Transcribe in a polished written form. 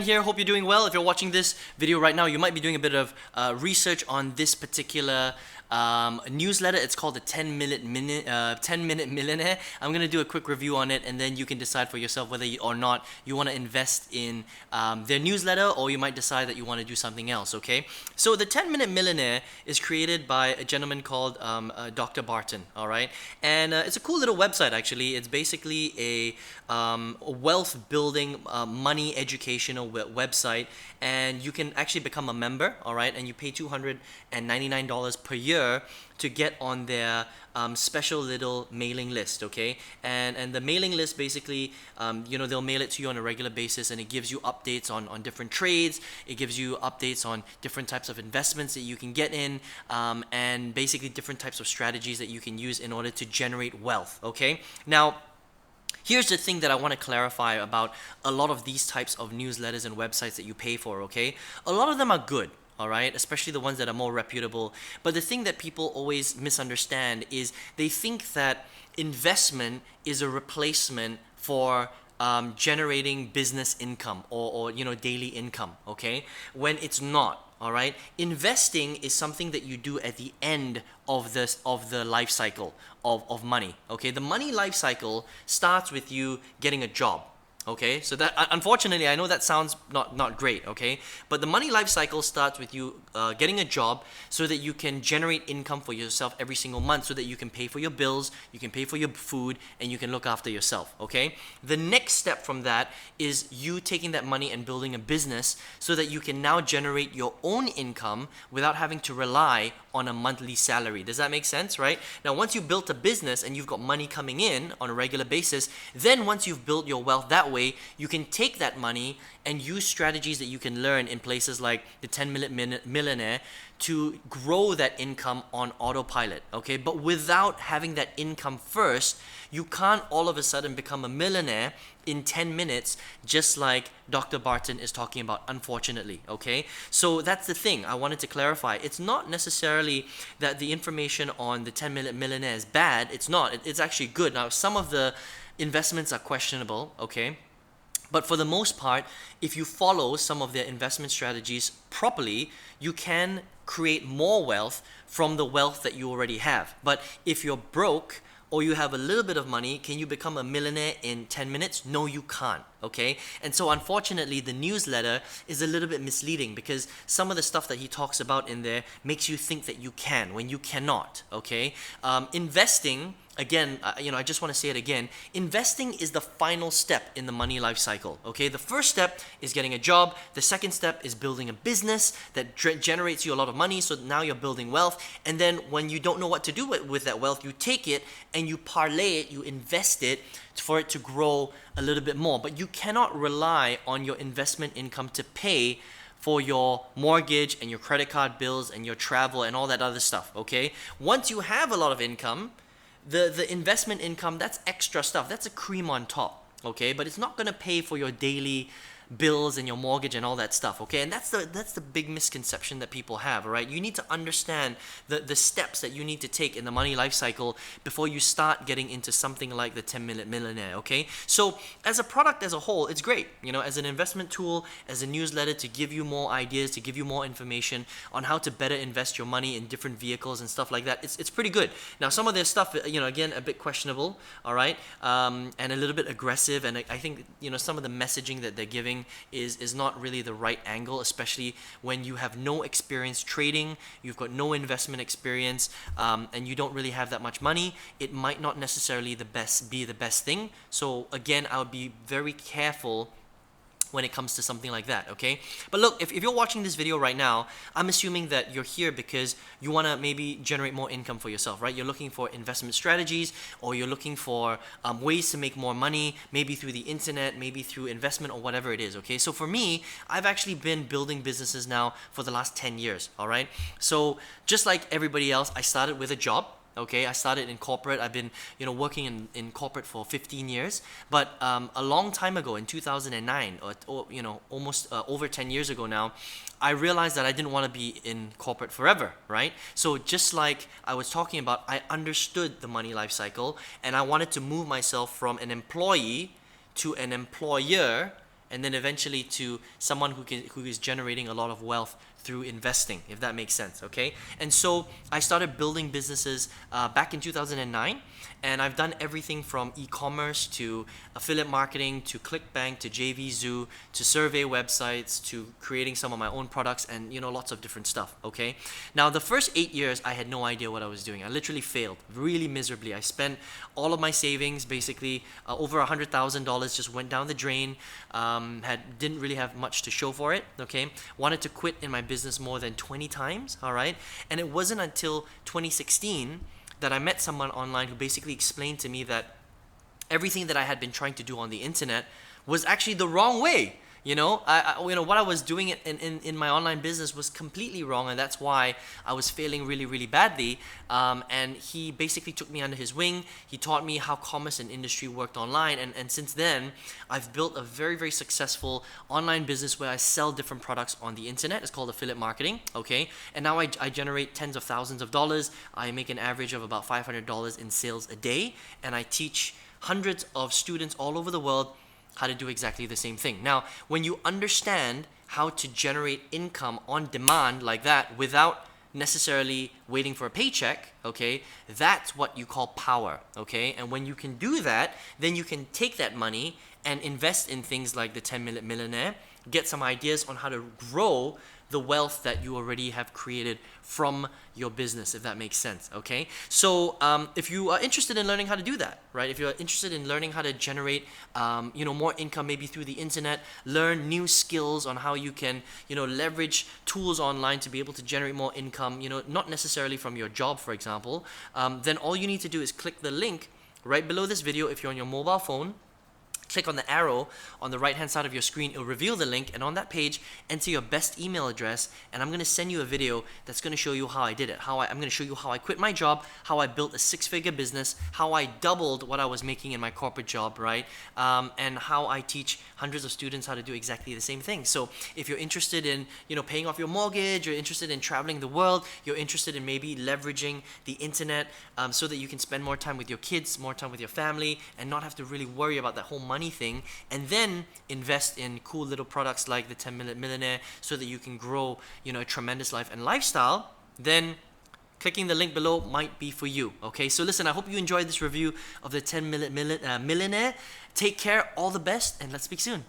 Here, hope you're doing well. If you're watching this video right now, you might be doing a bit of research on this particular newsletter. It's called the 10-Minute Millionaire. I'm going to do a quick review on it, and then you can decide for yourself whether or not you want to invest in their newsletter, or you might decide that you want to do something else, okay? So the 10-Minute Millionaire is created by a gentleman called Dr. Barton, all right? And it's a cool little website, actually. It's basically a wealth building, money educational website, and you can actually become a member, all right? And you pay $299 per year to get on their special little mailing list, okay? And the mailing list basically, they'll mail it to you on a regular basis, and it gives you updates on different trades. It gives you updates on different types of investments that you can get in, and basically different types of strategies that you can use in order to generate wealth, okay? Now, here's the thing that I want to clarify about a lot of these types of newsletters and websites that you pay for, okay? A lot of them are good, all right? Especially the ones that are more reputable. But the thing that people always misunderstand is they think that investment is a replacement for generating business income or daily income, okay? When it's not. All right, investing is something that you do at the end of the life cycle of money. Okay, the money life cycle starts with you getting a job. Okay, so that unfortunately, I know that sounds not great, okay? But the money life cycle starts with you getting a job so that you can generate income for yourself every single month, so that you can pay for your bills, you can pay for your food, and you can look after yourself, okay? The next step from that is you taking that money and building a business so that you can now generate your own income without having to rely on a monthly salary. Does that make sense, right? Now, once you've built a business and you've got money coming in on a regular basis, then once you've built your wealth that way, you can take that money and use strategies that you can learn in places like the 10-Minute Millionaire to grow that income on autopilot, okay? But without having that income first, you can't all of a sudden become a millionaire in 10 minutes, just like Dr. Barton is talking about, unfortunately, okay? So that's the thing I wanted to clarify. It's not necessarily that the information on the 10-Minute Millionaire is bad. It's not. It's actually good. Now, some of the investments are questionable, okay? But for the most part, if you follow some of their investment strategies properly, you can create more wealth from the wealth that you already have. But if you're broke, or you have a little bit of money, can you become a millionaire in 10 minutes? No, you can't, okay? And so unfortunately, the newsletter is a little bit misleading because some of the stuff that he talks about in there makes you think that you can when you cannot, okay? Investing, again, I just want to say it again, investing is the final step in the money life cycle, okay? The first step is getting a job. The second step is building a business that generates you a lot of money, so now you're building wealth. And then when you don't know what to do with that wealth, you take it and you parlay it, you invest it for it to grow a little bit more. But you cannot rely on your investment income to pay for your mortgage and your credit card bills and your travel and all that other stuff, okay? Once you have a lot of income, the investment income, that's extra stuff. That's a cream on top, okay? But it's not going to pay for your daily bills and your mortgage and all that stuff, okay? And that's the big misconception that people have, all right? You need to understand the steps that you need to take in the money life cycle before you start getting into something like the 10-Minute Millionaire, okay? So as a product as a whole, it's great, as an investment tool, as a newsletter to give you more ideas, to give you more information on how to better invest your money in different vehicles and stuff like that. It's pretty good. Now, some of their stuff, again, a bit questionable, all right? And a little bit aggressive, and I think, some of the messaging that they're giving is not really the right angle, especially when you have no experience trading, you've got no investment experience, and you don't really have that much money. It might not necessarily be the best thing. So again, I would be very careful when it comes to something like that, okay? But look, if you're watching this video right now, I'm assuming that you're here because you want to maybe generate more income for yourself, right? You're looking for investment strategies, or you're looking for ways to make more money, maybe through the internet, maybe through investment or whatever it is, okay? So for me, I've actually been building businesses now for the last 10 years, all right? So just like everybody else, I started with a job. Okay, I started in corporate. I've been, working in corporate for 15 years. But a long time ago, in 2009, or almost over 10 years ago now, I realized that I didn't want to be in corporate forever, right? So just like I was talking about, I understood the money life cycle, and I wanted to move myself from an employee to an employer, and then eventually to someone who is generating a lot of wealth through investing, if that makes sense, okay? And so I started building businesses back in 2009, and I've done everything from e-commerce to affiliate marketing to ClickBank to JVZoo to survey websites to creating some of my own products and lots of different stuff, okay? Now the first 8 years I had no idea what I was doing. I literally failed really miserably. I spent all of my savings, basically over $100,000 just went down the drain. Didn't really have much to show for it, okay? Wanted to quit in my business more than 20 times, all right? And it wasn't until 2016 that I met someone online who basically explained to me that everything that I had been trying to do on the internet was actually the wrong way. What I was doing in my online business was completely wrong, and that's why I was failing really, really badly. And he basically took me under his wing. He taught me how commerce and industry worked online, and since then, I've built a very, very successful online business where I sell different products on the internet. It's called affiliate marketing, okay? And now I generate tens of thousands of dollars. I make an average of about $500 in sales a day, and I teach hundreds of students all over the world how to do exactly the same thing. Now, when you understand how to generate income on demand like that without necessarily waiting for a paycheck, okay, that's what you call power, okay? And when you can do that, then you can take that money and invest in things like the 10-Minute Millionaire, get some ideas on how to grow the wealth that you already have created from your business, if that makes sense, okay? So if you are interested in learning how to do that, right? If you're interested in learning how to generate, more income maybe through the internet, learn new skills on how you can, leverage tools online to be able to generate more income, not necessarily from your job, for example, then all you need to do is click the link right below this video if you're on your mobile phone. Click on the arrow on the right hand side of your screen. It'll reveal the link, and on that page enter your best email address, and I'm going to send you a video that's going to show you how I did it. I'm going to show you how I quit my job, how I built a 6-figure business, how I doubled what I was making in my corporate job, right? And how I teach hundreds of students how to do exactly the same thing. So if you're interested in paying off your mortgage, you're interested in traveling the world, you're interested in maybe leveraging the internet so that you can spend more time with your kids, more time with your family, and not have to really worry about that whole money thing, and then invest in cool little products like the 10-Minute Millionaire so that you can grow a tremendous life and lifestyle, then clicking the link below might be for you, okay? So listen, I hope you enjoyed this review of the 10-Minute Millionaire. Take care, all the best, and let's speak soon.